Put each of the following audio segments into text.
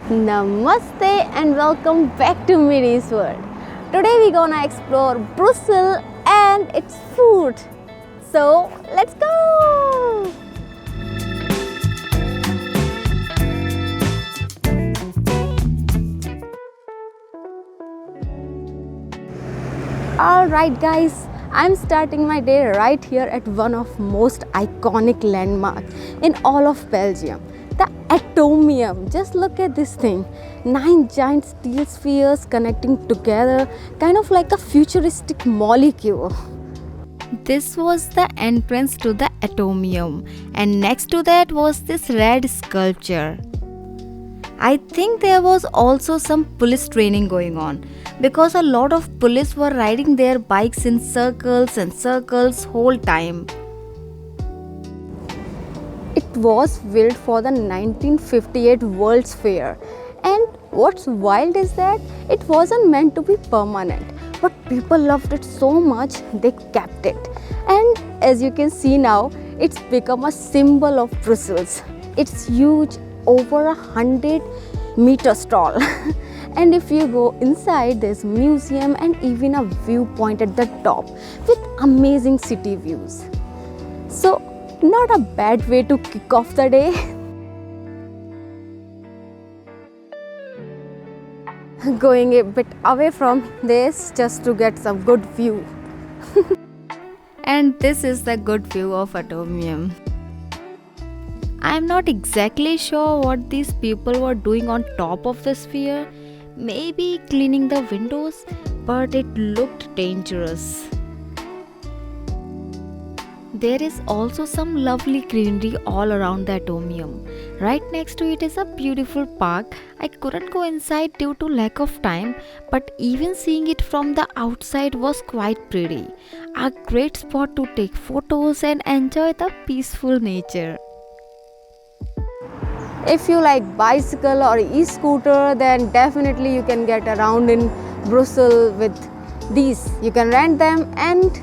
Namaste and welcome back to Meeris world. Today we're gonna explore Brussels and its food. So let's go! Alright guys, I'm starting my day right here at one of most iconic landmarks in all of Belgium. The Atomium. Just look at this thing. 9 giant steel spheres connecting together, kind of like a futuristic molecule. This was the entrance to the Atomium, and next to that was this red sculpture. I think there was also some police training going on because a lot of police were riding their bikes in circles and circles whole time. It was built for the 1958 World's Fair, and what's wild is that it wasn't meant to be permanent, but people loved it so much they kept it. And as you can see now, it's become a symbol of Brussels. It's huge, over 100-meter tall. And if you go inside, there's a museum and even a viewpoint at the top with amazing city views. So not a bad way to kick off the day. Going a bit away from this just to get some good view. And this is the good view of Atomium. I'm not exactly sure what these people were doing on top of the sphere. Maybe cleaning the windows, but it looked dangerous. There is also some lovely greenery all around the Atomium. Right next to it is a beautiful park. I couldn't go inside due to lack of time, but even seeing it from the outside was quite pretty. A great spot to take photos and enjoy the peaceful nature. If you like bicycle or e-scooter, then definitely you can get around in Brussels with these. You can rent them and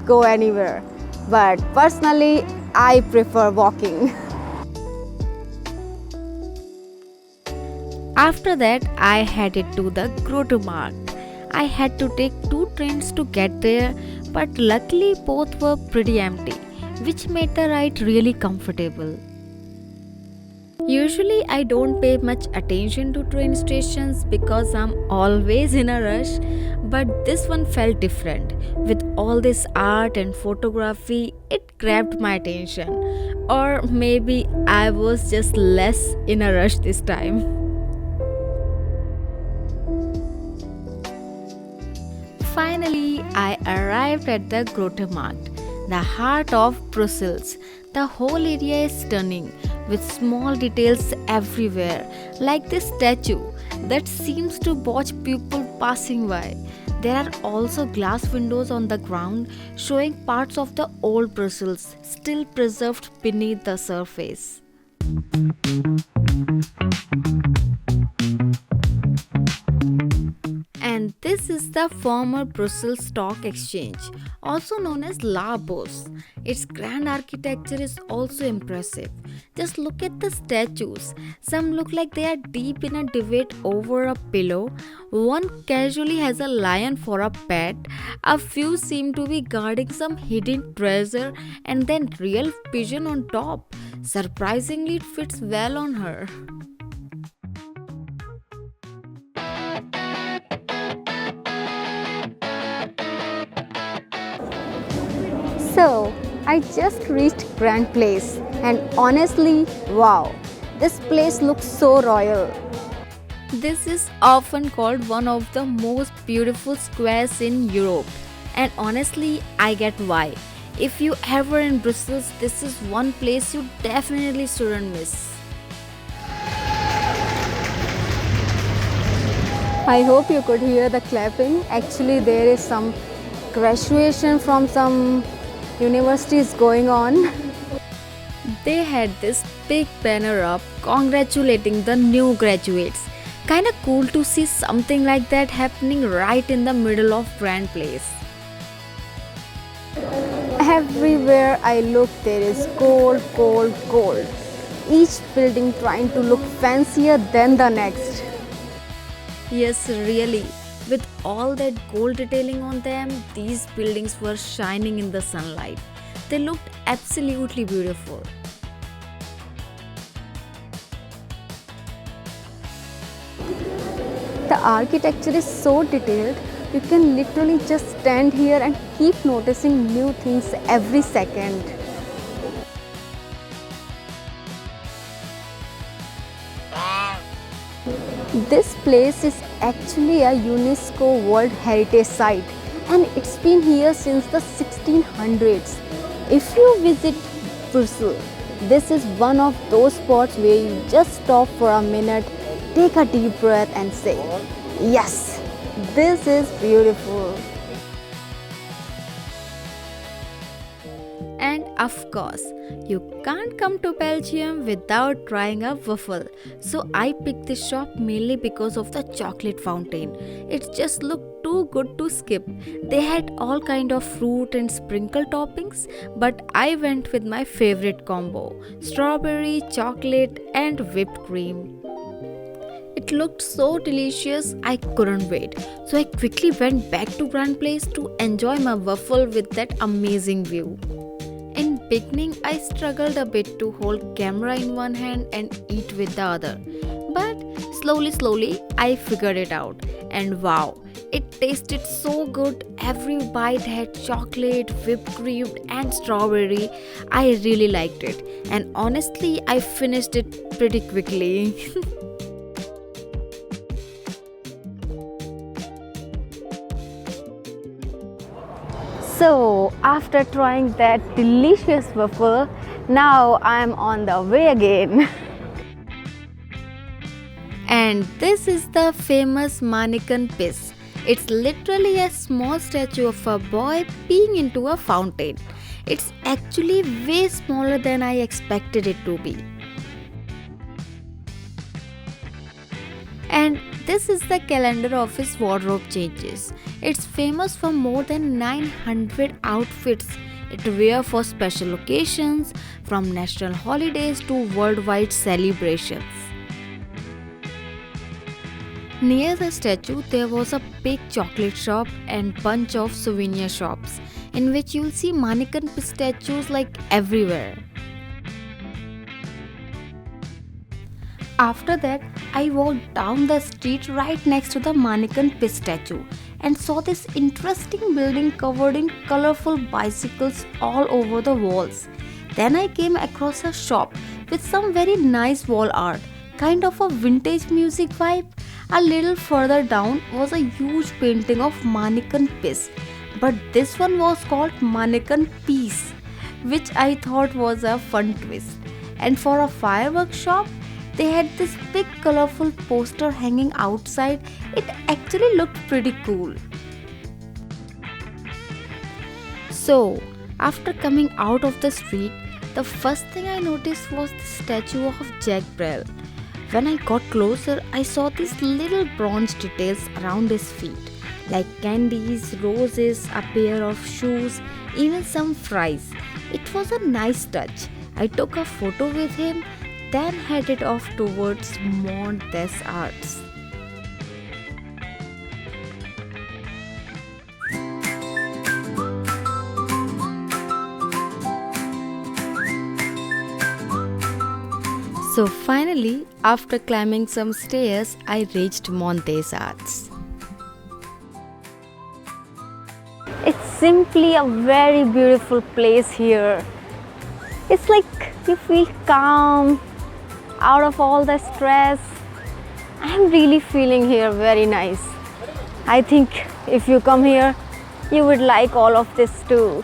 go anywhere. But personally, I prefer walking. After that, I headed to the Grote Markt. I had to take 2 trains to get there, but luckily both were pretty empty, which made the ride really comfortable. Usually I don't pay much attention to train stations because I'm always in a rush, but this one felt different. With all this art and photography, it grabbed my attention. Or maybe I was just less in a rush this time. Finally, I arrived at the Grote Markt, the heart of Brussels. The whole area is stunning, with small details everywhere, like this statue that seems to watch people passing by. There are also glass windows on the ground showing parts of the old Brussels still preserved beneath the surface. And this is the former Brussels Stock Exchange, also known as La Bourse. Its grand architecture is also impressive. Just look at the statues. Some look like they are deep in a debate over a pillow. One casually has a lion for a pet. A few seem to be guarding some hidden treasure, and then real pigeon on top. Surprisingly, it fits well on her. So, I just reached Grand Place and honestly, wow, this place looks so royal. This is often called one of the most beautiful squares in Europe, and honestly, I get why. If you ever in Brussels, this is one place you definitely shouldn't miss. I hope you could hear the clapping. Actually, there is some graduation from some universities going on. They had this big banner up congratulating the new graduates. Kinda cool to see something like that happening right in the middle of Grand Place. Everywhere I look, there is gold, gold, gold. each building trying to look fancier than the next. Yes, really. With all that gold detailing on them, these buildings were shining in the sunlight. They looked absolutely beautiful. The architecture is so detailed, you can literally just stand here and keep noticing new things every second. This place is actually a UNESCO World Heritage Site and it's been here since the 1600s. If you visit Bourse, this is one of those spots where you just stop for a minute, take a deep breath and say, yes, this is beautiful. And of course, you can't come to Belgium without trying a waffle. So I picked this shop mainly because of the chocolate fountain. It just looked too good to skip. They had all kind of fruit and sprinkle toppings, but I went with my favorite combo: strawberry, chocolate and whipped cream. It looked so delicious, I couldn't wait. So I quickly went back to Grand Place to enjoy my waffle with that amazing view. In beginning, I struggled a bit to hold camera in one hand and eat with the other. But slowly, I figured it out. And wow, it tasted so good. Every bite had chocolate, whipped cream and strawberry. I really liked it. And honestly, I finished it pretty quickly. So after trying that delicious waffle, now I'm on the way again. And this is the famous Manneken Pis. It's literally a small statue of a boy peeing into a fountain. It's actually way smaller than I expected it to be. And this is the calendar of his wardrobe changes. It's famous for more than 900 outfits it wears for special occasions, from national holidays to worldwide celebrations. Near the statue, there was a big chocolate shop and bunch of souvenir shops, in which you'll see Manneken Pis statues like everywhere. After that, I walked down the street right next to the Manneken Pis statue and saw this interesting building covered in colorful bicycles all over the walls. Then I came across a shop with some very nice wall art, kind of a vintage music vibe. A little further down was a huge painting of Manneken Pis, but this one was called Manneken Pis, which I thought was a fun twist. And for a fireworks shop, they had this big colorful poster hanging outside. It actually looked pretty cool. So, after coming out of the street, the first thing I noticed was the statue of Jacques Brel. When I got closer, I saw these little bronze details around his feet, like candies, roses, a pair of shoes, even some fries. It was a nice touch. I took a photo with him, then headed off towards Mont Des Arts. So finally, after climbing some stairs, I reached Mont Des Arts. It's simply a very beautiful place here. It's like you feel calm, out of all the stress. I'm really feeling here very nice. I think if you come here, you would like all of this too.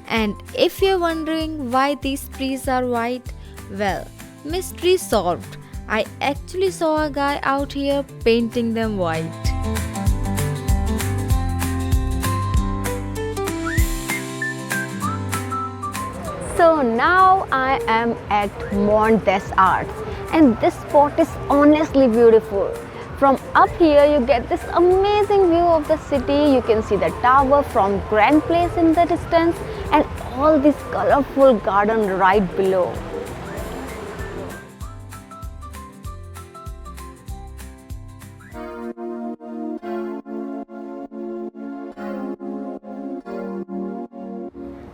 And if you're wondering why these trees are white, well, mystery solved. I actually saw a guy out here painting them white. So now I am at Mont Des Arts and this spot is honestly beautiful. From up here you get this amazing view of the city. You can see the tower from Grand Place in the distance and all this colorful garden right below.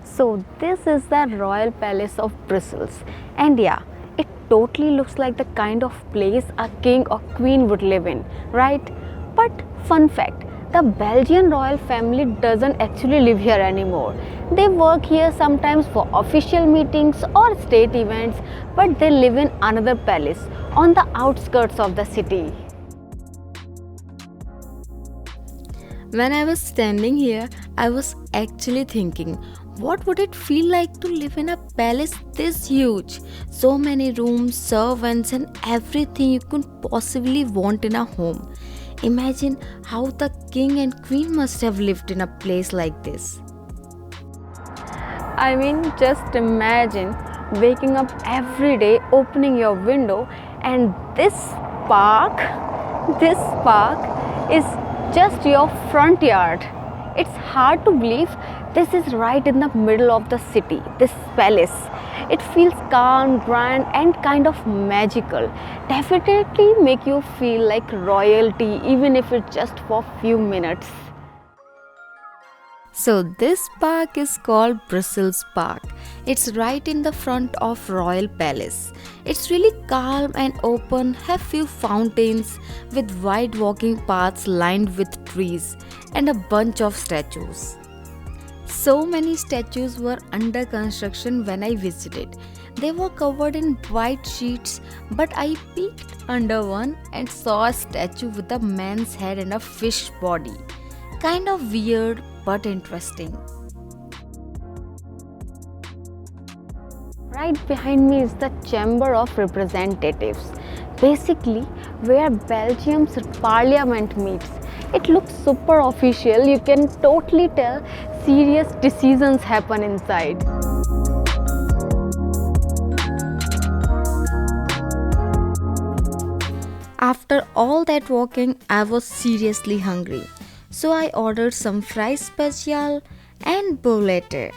So this is the Royal Palace of Brussels, and yeah, it totally looks like the kind of place a king or queen would live in, right? But fun fact, the Belgian royal family doesn't actually live here anymore. They work here sometimes for official meetings or state events, but they live in another palace on the outskirts of the city. When I was standing here, I was actually thinking, what would it feel like to live in a palace this huge? So many rooms, servants, and everything you could possibly want in a home. Imagine how the king and queen must have lived in a place like this. I mean, just imagine waking up every day, opening your window, and this park is just your front yard. It's hard to believe this is right in the middle of the city, this palace. It feels calm, grand, and kind of magical. Definitely make you feel like royalty, even if it's just for a few minutes. So this park is called Brussels Park. It's right in the front of Royal Palace. It's really calm and open, have few fountains with wide walking paths lined with trees and a bunch of statues. So many statues were under construction when I visited. They were covered in white sheets, but I peeked under one and saw a statue with a man's head and a fish body. Kind of weird but interesting. Right behind me is the Chamber of Representatives, basically where Belgium's parliament meets. It looks super official. You can totally tell serious decisions happen inside. After all that walking, I was seriously hungry. So I ordered some fries Spécial and Boulettes.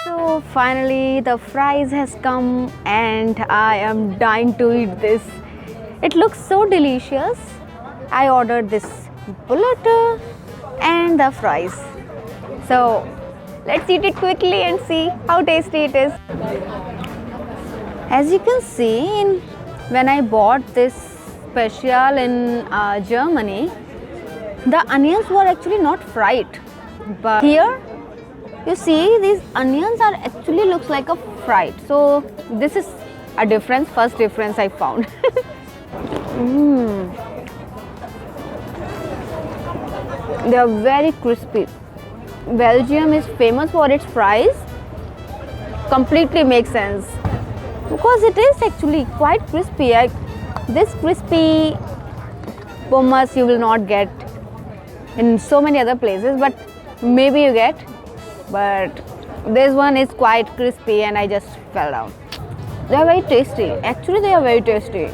So finally the fries has come and I am dying to eat this. It looks so delicious. I ordered this Boulette and the fries. So let's eat it quickly and see how tasty it is. As you can see, when I bought this Spécial in Germany, the onions were actually not fried. But here, you see, these onions are actually looks like a fried. So this is a difference, first difference I found. They are very crispy. Belgium is famous for its fries. Completely makes sense because it is actually quite crispy. This crispy hummus you will not get in so many other places, but maybe you get. But this one is quite crispy and I just fell down. They are very tasty. Actually, they are very tasty.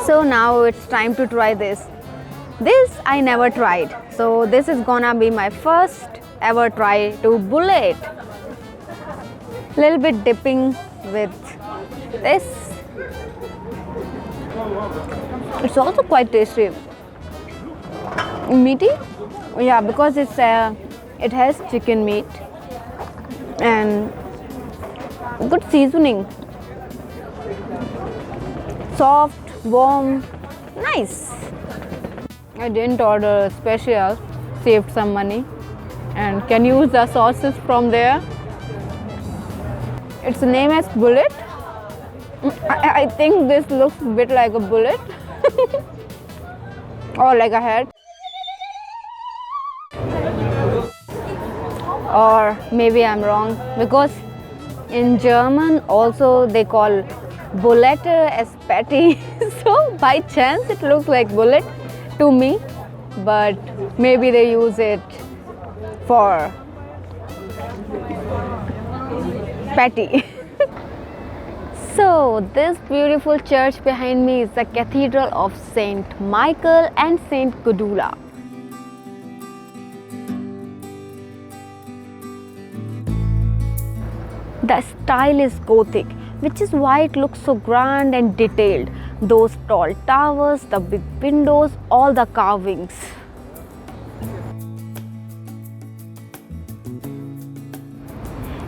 So now it's time to try this. This I never tried. So this is gonna be my first ever try to Boulette. Little bit dipping with this. It's also quite tasty. Meaty? Yeah, because it has chicken meat and good seasoning. Soft, warm, nice. I didn't order Spécial, saved some money and can use the sauces from there. Its name is Boulette. I think this looks a bit like a bullet or like a head, or maybe I'm wrong because in German also they call Boulette as patty. So by chance it looks like bullet to me, but maybe they use it for patty. So this beautiful church behind me is the Cathedral of Saint Michael and Saint Gudula. The style is Gothic, which is why it looks so grand and detailed. Those tall towers, the big windows, all the carvings.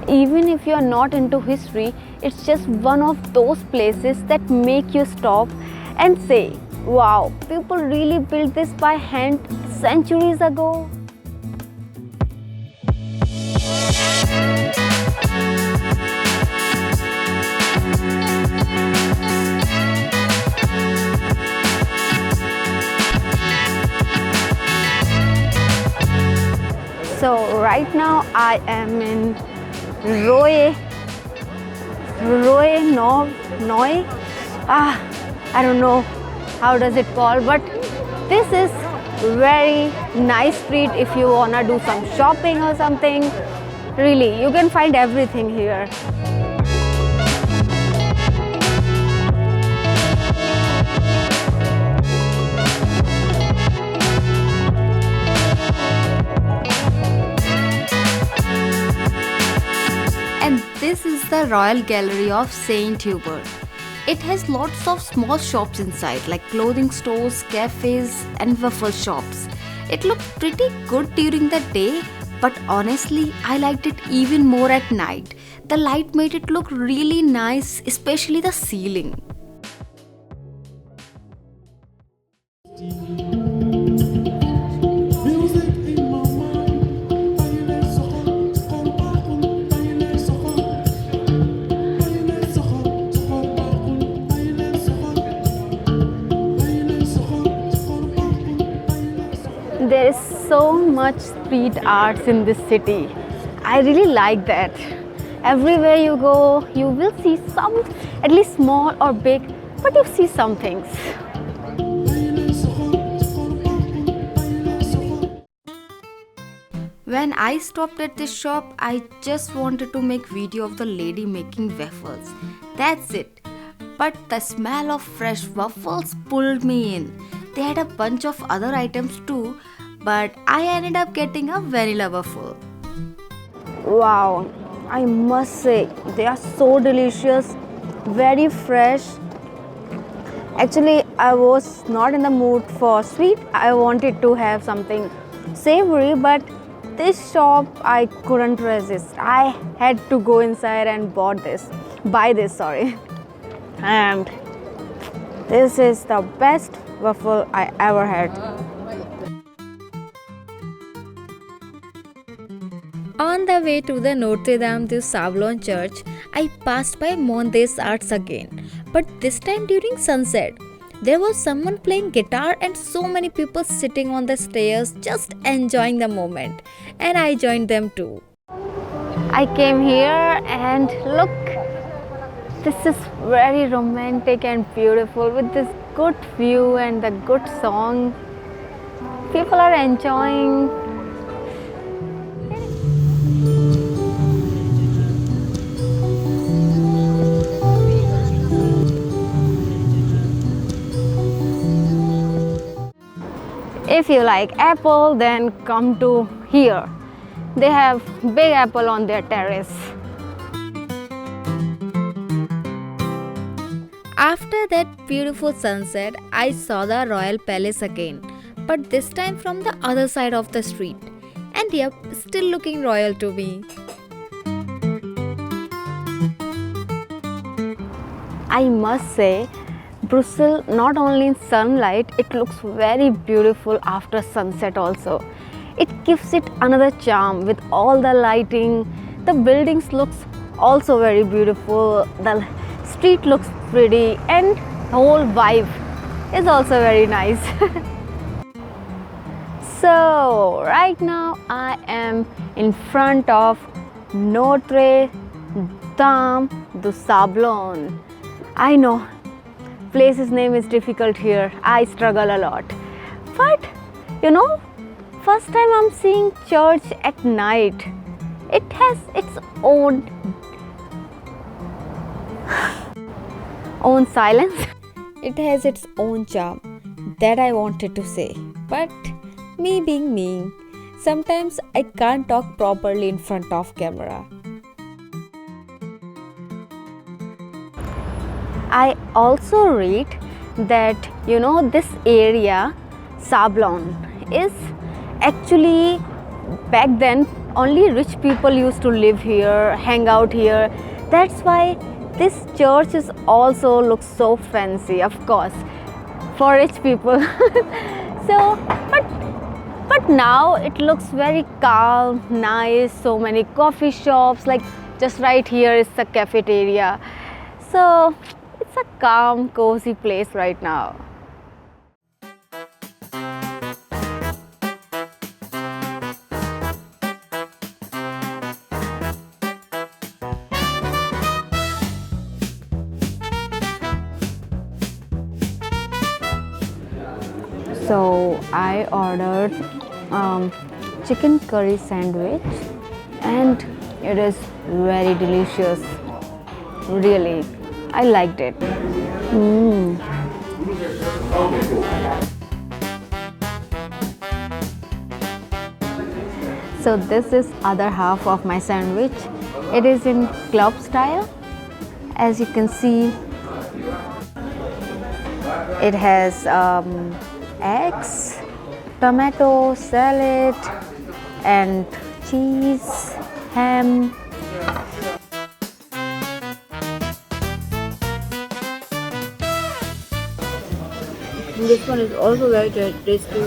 Even if you are not into history, it's just one of those places that make you stop and say, wow, people really built this by hand centuries ago. So right now I am in Neuve. I don't know how does it called, but this is very nice street if you wanna do some shopping or something. Really, you can find everything here. And this is the Royal Gallery of Saint Hubert. It has lots of small shops inside, like clothing stores, cafes, and waffle shops. It looked pretty good during the day, but honestly, I liked it even more at night. The light made it look really nice, especially the ceiling. There is so much street arts in this city. I really like that. Everywhere you go, you will see some, at least small or big, but you see some things. When I stopped at this shop, I just wanted to make video of the lady making waffles. That's it. But the smell of fresh waffles pulled me in. They had a bunch of other items too, but I ended up getting a vanilla waffle. Wow, I must say, they are so delicious, very fresh. Actually, I was not in the mood for sweet. I wanted to have something savory, but this shop I couldn't resist. I had to go inside and buy this, sorry. And this is the best waffle I ever had. On the way to the Notre-Dame to Sablon church, I passed by Mont Des Arts again, but this time during sunset. There was someone playing guitar and so many people sitting on the stairs just enjoying the moment, and I joined them too. I came here and look, this is very romantic and beautiful with this good view and the good song. People are enjoying. If you like apple, then come to here. They have big apple on their terrace. After that beautiful sunset, I saw the Royal Palace again, but this time from the other side of the street. And yep, still looking royal to me. I must say, Brussels, not only in sunlight, it looks very beautiful after sunset also. It gives it another charm with all the lighting. The buildings looks also very beautiful. The street looks pretty and the whole vibe is also very nice. So right now I am in front of Notre-Dame du Sablon. I know place's name is difficult here. I struggle a lot. But you know, first time I'm seeing church at night. It has its own silence. It has its own charm. That I wanted to say. But me being me, sometimes I can't talk properly in front of camera. I also read that this area Sablon is actually, back then only rich people used to live here, hang out here. That's why this church is also looks so fancy, of course, for rich people. So but now it looks very calm, nice, so many coffee shops, like just right here is the cafeteria. So it's a calm, cozy place right now. So I ordered chicken curry sandwich and it is very delicious. Really, I liked it. So this is other half of my sandwich. It is in club style. As you can see, it has eggs, tomato, salad and cheese, ham. This one is also very tasty,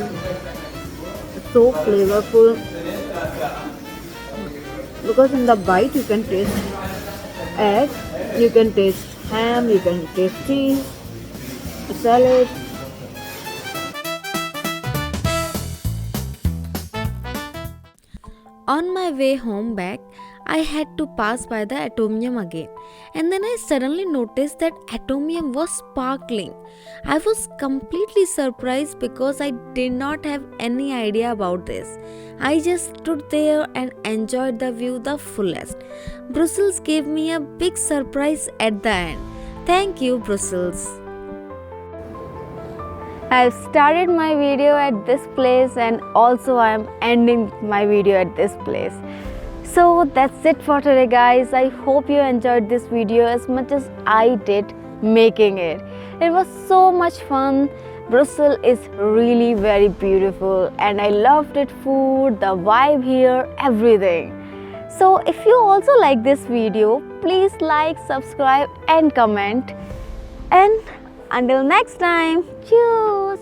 so flavorful, because in the bite you can taste egg, you can taste ham, you can taste cheese, salad. On my way home back, I had to pass by the Atomium again, and then I suddenly noticed that Atomium was sparkling. I was completely surprised because I did not have any idea about this. I just stood there and enjoyed the view the fullest. Brussels gave me a big surprise at the end. Thank you, Brussels. I've started my video at this place and also I am ending my video at this place. So that's it for today, guys. I hope you enjoyed this video as much as I did making it. It was so much fun. Brussels is really very beautiful and I loved it, food, the vibe here, everything. So if you also like this video, please like, subscribe and comment. And until next time, cheers!